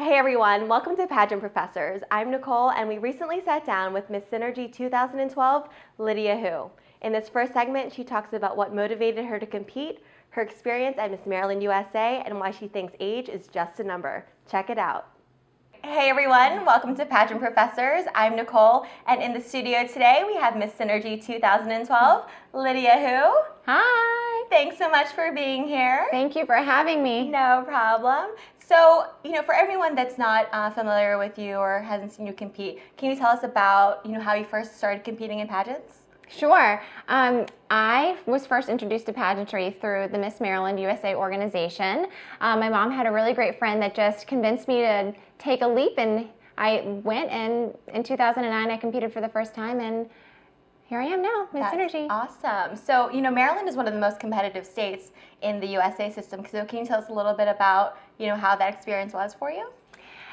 Hey everyone, welcome to Pageant Professors. I'm Nicole and we recently sat down with Miss Sinergy 2012, Lydia Hu. In this first segment, she talks about what motivated her to compete, her experience at Miss Maryland USA, and why she thinks age is just a number. Check it out. Hey everyone, welcome to Pageant Professors. I'm Nicole, and in the studio today we have Miss Synergy 2012, Lydia Hu. Hi. Thanks so much for being here. Thank you for having me. No problem. So, for everyone that's not familiar with you or hasn't seen you compete, can you tell us about, how you first started competing in pageants? Sure. I was first introduced to pageantry through the Miss Maryland USA organization. My mom had a really great friend that just convinced me to take a leap, and I went, and in 2009 I competed for the first time, and here I am now, Miss Synergy. Awesome. So, Maryland is one of the most competitive states in the USA system. So can you tell us a little bit about, how that experience was for you?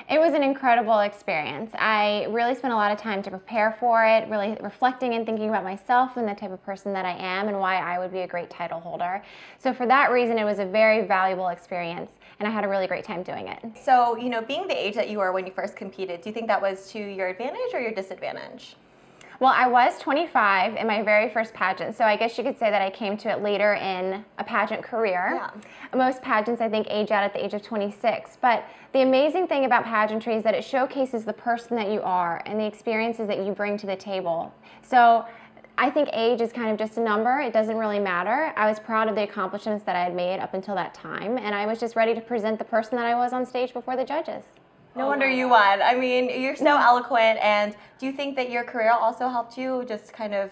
It was an incredible experience. I really spent a lot of time to prepare for it, really reflecting and thinking about myself and the type of person that I am and why I would be a great title holder. So for that reason, it was a very valuable experience, and I had a really great time doing it. So, being the age that you were when you first competed, do you think that was to your advantage or your disadvantage? Well, I was 25 in my very first pageant, so I guess you could say that I came to it later in a pageant career. Yeah. Most pageants, I think, age out at the age of 26. But the amazing thing about pageantry is that it showcases the person that you are and the experiences that you bring to the table. So I think age is kind of just a number. It doesn't really matter. I was proud of the accomplishments that I had made up until that time, and I was just ready to present the person that I was on stage before the judges. No wonder you won. I mean, you're so eloquent, and do you think that your career also helped you just kind of,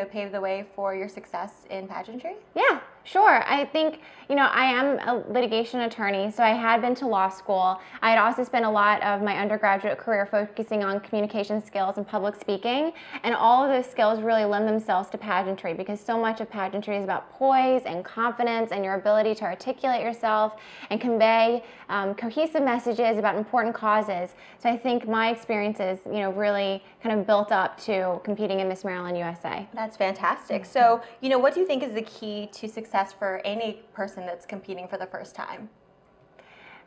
pave the way for your success in pageantry? Yeah, sure. I think, I am a litigation attorney, so I had been to law school. I had also spent a lot of my undergraduate career focusing on communication skills and public speaking, and all of those skills really lend themselves to pageantry because so much of pageantry is about poise and confidence and your ability to articulate yourself and convey cohesive messages about important causes. So I think my experiences, really kind of built up to competing in Miss Maryland USA. That's fantastic. So, what do you think is the key to success for any person that's competing for the first time?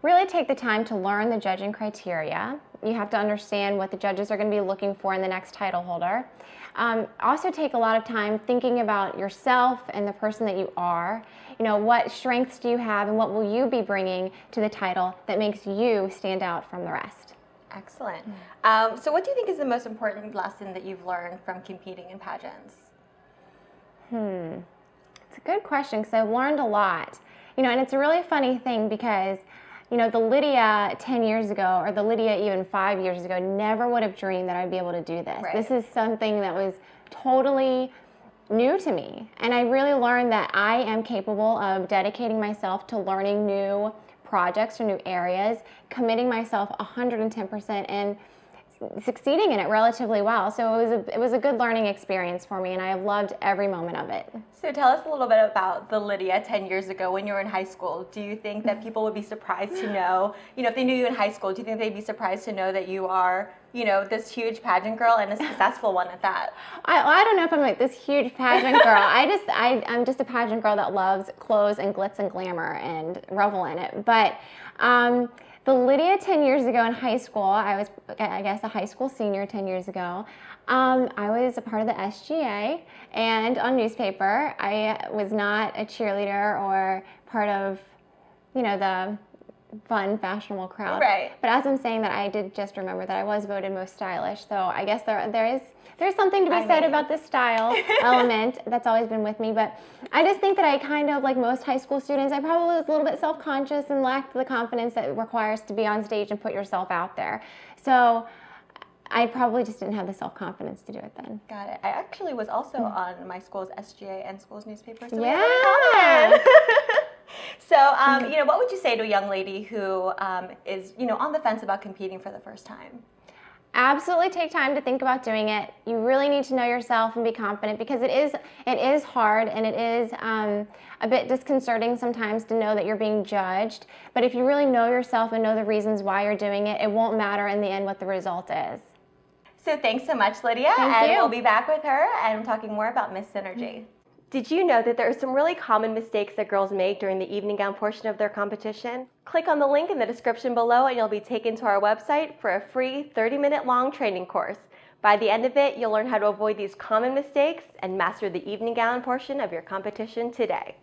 Really take the time to learn the judging criteria. You have to understand what the judges are going to be looking for in the next title holder. Also take a lot of time thinking about yourself and the person that you are. What strengths do you have and what will you be bringing to the title that makes you stand out from the rest? Excellent. So what do you think is the most important lesson that you've learned from competing in pageants? It's a good question because I've learned a lot. And it's a really funny thing because, the Lydia 10 years ago or the Lydia even 5 years ago never would have dreamed that I'd be able to do this. Right. This is something that was totally new to me. And I really learned that I am capable of dedicating myself to learning new projects or new areas, committing myself 110% and succeeding in it relatively well. So it was a good learning experience for me, and I have loved every moment of it. So tell us a little bit about the Lydia 10 years ago when you were in high school. Do you think that people would be surprised to know, if they knew you in high school, do you think they'd be surprised to know that you are, this huge pageant girl and a successful one at that? I don't know if I'm like this huge pageant girl. I'm just a pageant girl that loves clothes and glitz and glamour and revel in it. But the Lydia 10 years ago in high school, I was, I guess, a high school senior 10 years ago. I was a part of the SGA and on newspaper. I was not a cheerleader or part of, the fun, fashionable crowd. Right. But as I'm saying that, I did just remember that I was voted most stylish. So I guess there's something to be said about the style element that's always been with me. But I just think that I kind of, like most high school students, I probably was a little bit self-conscious and lacked the confidence that it requires to be on stage and put yourself out there. So I probably just didn't have the self-confidence to do it then. Got it. I actually was also on my school's SGA and school's newspaper. So Yeah. So, what would you say to a young lady who is, on the fence about competing for the first time? Absolutely take time to think about doing it. You really need to know yourself and be confident because it is hard and it is a bit disconcerting sometimes to know that you're being judged. But if you really know yourself and know the reasons why you're doing it, it won't matter in the end what the result is. So thanks so much, Lydia. Thank you. We'll be back with her and talking more about Miss Synergy. Did you know that there are some really common mistakes that girls make during the evening gown portion of their competition? Click on the link in the description below and you'll be taken to our website for a free 30-minute long training course. By the end of it, you'll learn how to avoid these common mistakes and master the evening gown portion of your competition today.